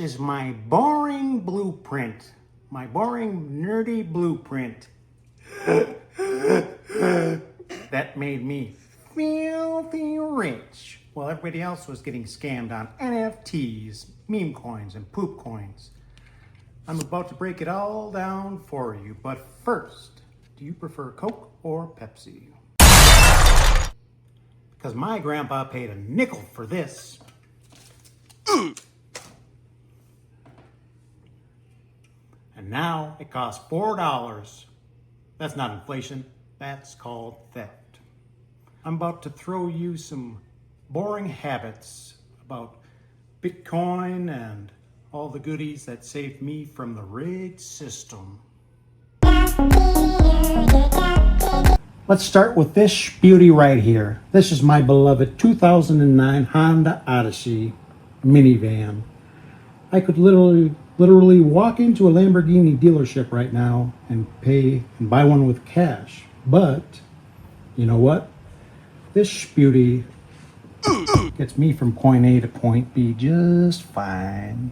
is my boring blueprint. My boring, nerdy blueprint. That made me filthy rich while everybody else was getting scammed on NFTs, meme coins, and poop coins. I'm about to break it all down for you, but first, do you prefer Coke or Pepsi? Because my grandpa paid a nickel for this. And now it costs $4. That's not inflation, that's called theft. I'm about to throw you some boring habits about Bitcoin and all the goodies that saved me from the rigged system. Let's start with this beauty right here. This is my beloved 2009 Honda Odyssey minivan. I could literally walk into a Lamborghini dealership right now and pay and buy one with cash. But you know what? This beauty gets me from point A to point B just fine.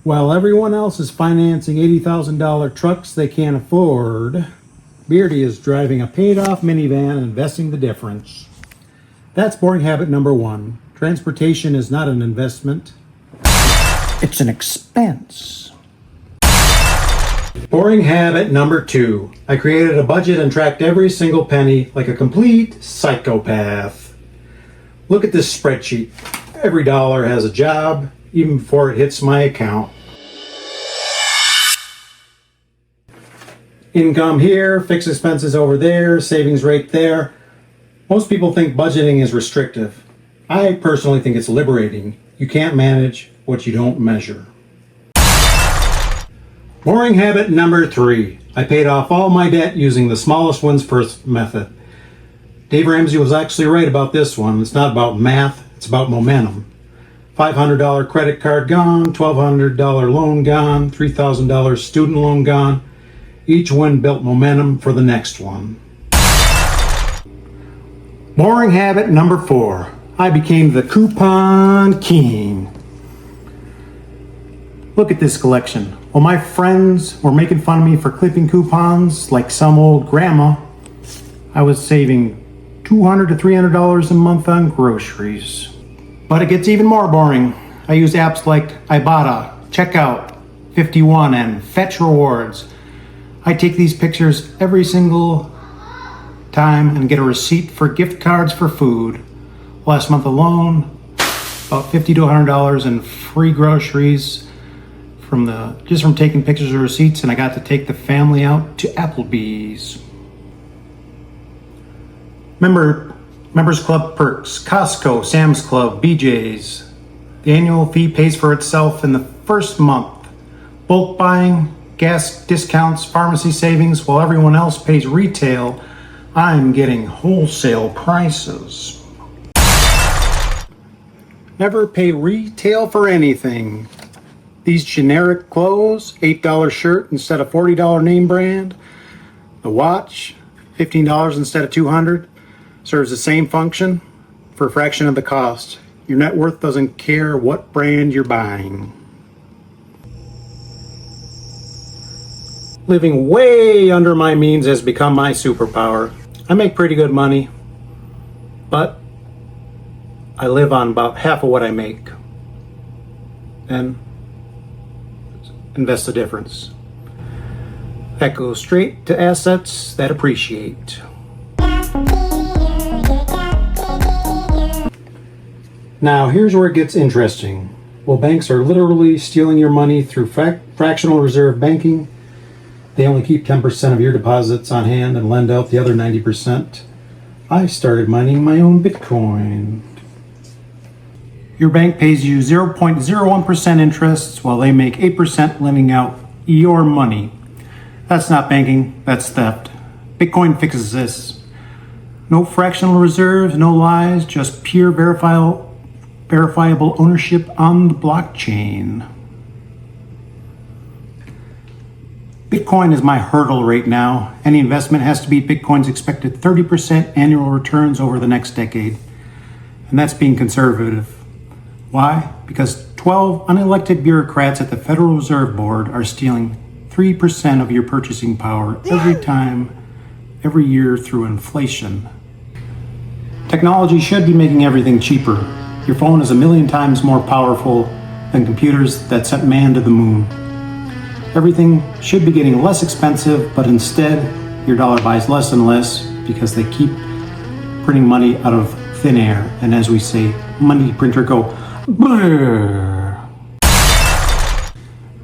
While everyone else is financing $80,000 trucks they can't afford, Beardy is driving a paid-off minivan and investing the difference. That's boring habit number 1. Transportation is not an investment. It's an expense. Boring habit number 2. I created a budget and tracked every single penny like a complete psychopath. Look at this spreadsheet. Every dollar has a job, even before it hits my account. Income here, fixed expenses over there, savings rate there. Most people think budgeting is restrictive. I personally think it's liberating. You can't manage what you don't measure. Boring habit number 3. I paid off all my debt using the smallest wins first method. Dave Ramsey was actually right about this one. It's not about math, it's about momentum. $500 credit card gone, $1,200 loan gone, $3,000 student loan gone. Each win built momentum for the next one. Boring habit number 4. I became the coupon king. Look at this collection. While my friends were making fun of me for clipping coupons like some old grandma, I was saving $200 to $300 a month on groceries. But it gets even more boring. I use apps like Ibotta, Checkout, 51, and Fetch Rewards. I take these pictures every single time and get a receipt for gift cards for food. Last month alone, about $50 to $100 in free groceries just from taking pictures of receipts, and I got to take the family out to Applebee's. Members Club perks, Costco, Sam's Club, BJ's. The annual fee pays for itself in the first month. Bulk buying, gas discounts, pharmacy savings, while everyone else pays retail, I'm getting wholesale prices. Never pay retail for anything. These generic clothes, $8 shirt instead of $40 name brand. The watch, $15 instead of $200, serves the same function for a fraction of the cost. Your net worth doesn't care what brand you're buying. Living way under my means has become my superpower. I make pretty good money, but I live on about half of what I make. And invest the difference. That goes straight to assets that appreciate. Now here's where it gets interesting. Well, banks are literally stealing your money through fractional reserve banking. They only keep 10% of your deposits on hand and lend out the other 90%. I started mining my own Bitcoin. Your bank pays you 0.01% interest while they make 8% lending out your money. That's not banking, that's theft. Bitcoin fixes this. No fractional reserves, no lies, just pure verifiable ownership on the blockchain. Bitcoin is my hurdle right now. Any investment has to beat Bitcoin's expected 30% annual returns over the next decade. And that's being conservative. Why? Because 12 unelected bureaucrats at the Federal Reserve Board are stealing 3% of your purchasing power every year through inflation. Technology should be making everything cheaper. Your phone is 1,000,000 times more powerful than computers that sent man to the moon. Everything should be getting less expensive, but instead, your dollar buys less and less because they keep printing money out of thin air. And as we say, money printer go, brrr.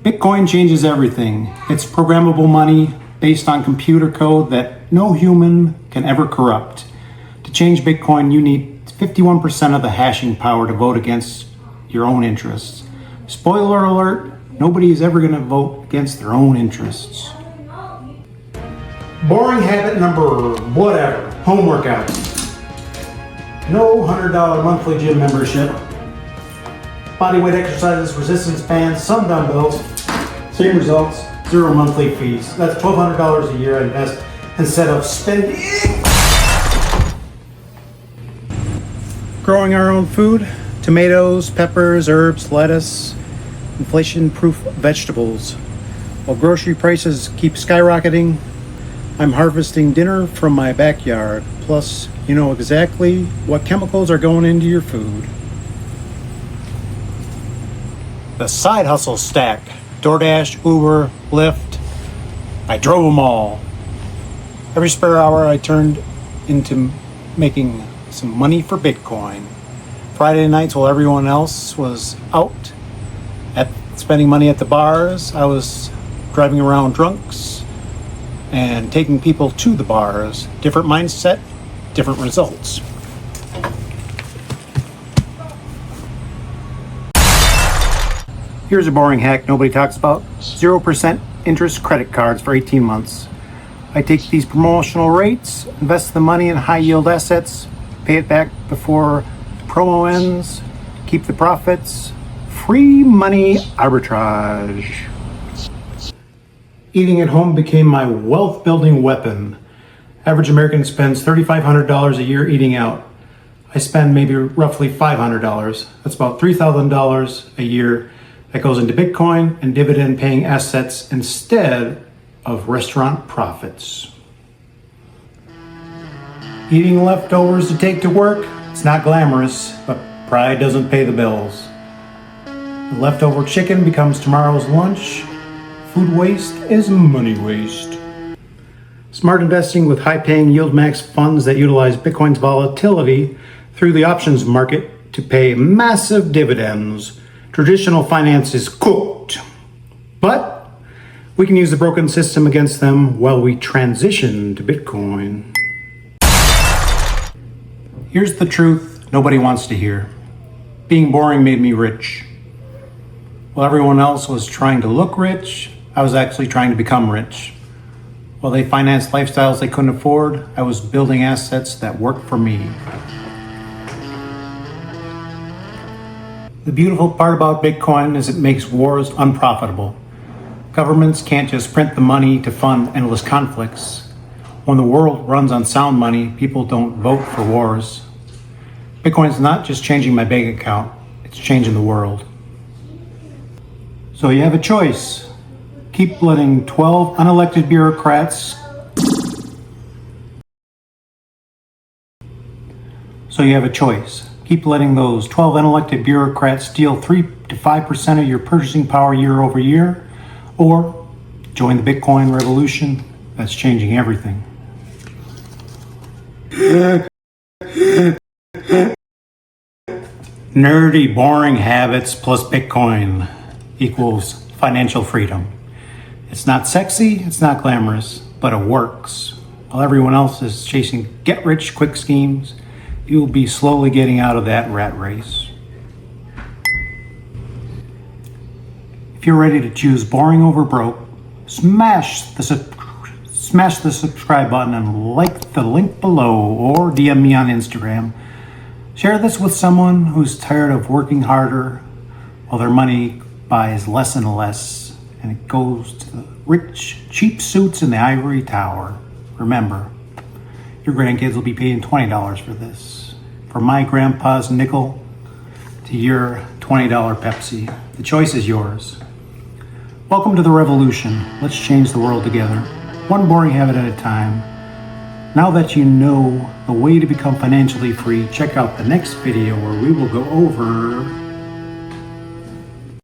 Bitcoin changes everything. It's programmable money based on computer code that no human can ever corrupt. To change Bitcoin, you need 51% of the hashing power to vote against your own interests. Spoiler alert, nobody is ever going to vote against their own interests. Boring habit number whatever, home workouts. No $100 monthly gym membership. Bodyweight exercises, resistance bands, some dumbbells. Same results, 0 monthly fees. That's $1,200 a year I invest instead of spending. Growing our own food, tomatoes, peppers, herbs, lettuce, inflation-proof vegetables. While grocery prices keep skyrocketing, I'm harvesting dinner from my backyard. Plus, you know exactly what chemicals are going into your food. The side hustle stack. DoorDash, Uber, Lyft. I drove them all. Every spare hour I turned into making some money for Bitcoin. Friday nights while everyone else was out at spending money at the bars, I was driving around drunks and taking people to the bars. Different mindset, different results. Here's a boring hack nobody talks about. 0% interest credit cards for 18 months. I take these promotional rates, invest the money in high yield assets, pay it back before the promo ends, keep the profits. Free money arbitrage. Eating at home became my wealth building weapon. Average American spends $3,500 a year eating out. I spend maybe roughly $500. That's about $3,000 a year that goes into Bitcoin and dividend paying assets instead of restaurant profits. Eating leftovers to take to work, it's not glamorous, but pride doesn't pay the bills. The leftover chicken becomes tomorrow's lunch. Food waste is money waste. Smart investing with high-paying yield max funds that utilize Bitcoin's volatility through the options market to pay massive dividends. Traditional finance is cooked, but we can use the broken system against them while we transition to Bitcoin. Here's the truth nobody wants to hear. Being boring made me rich. While everyone else was trying to look rich, I was actually trying to become rich. While they financed lifestyles they couldn't afford, I was building assets that worked for me. The beautiful part about Bitcoin is it makes wars unprofitable. Governments can't just print the money to fund endless conflicts. When the world runs on sound money, people don't vote for wars. Bitcoin's not just changing my bank account, it's changing the world. So you have a choice. Keep letting 12 unelected bureaucrats Keep letting those 12 unelected bureaucrats steal 3 to 5% of your purchasing power year over year, or join the Bitcoin revolution that's changing everything. Nerdy, boring habits plus Bitcoin equals financial freedom. It's not sexy, it's not glamorous, but it works. While everyone else is chasing get-rich-quick schemes, you'll be slowly getting out of that rat race. If you're ready to choose boring over broke, smash the subscribe button and like the link below, or DM me on Instagram. Share this with someone who's tired of working harder while their money buys less and less, and it goes to the rich, cheap suits in the ivory tower. Remember, your grandkids will be paying $20 for this. For my grandpa's nickel, to your $20 Pepsi. The choice is yours. Welcome to the revolution. Let's change the world together, one boring habit at a time. Now that you know the way to become financially free, check out the next video where we will go over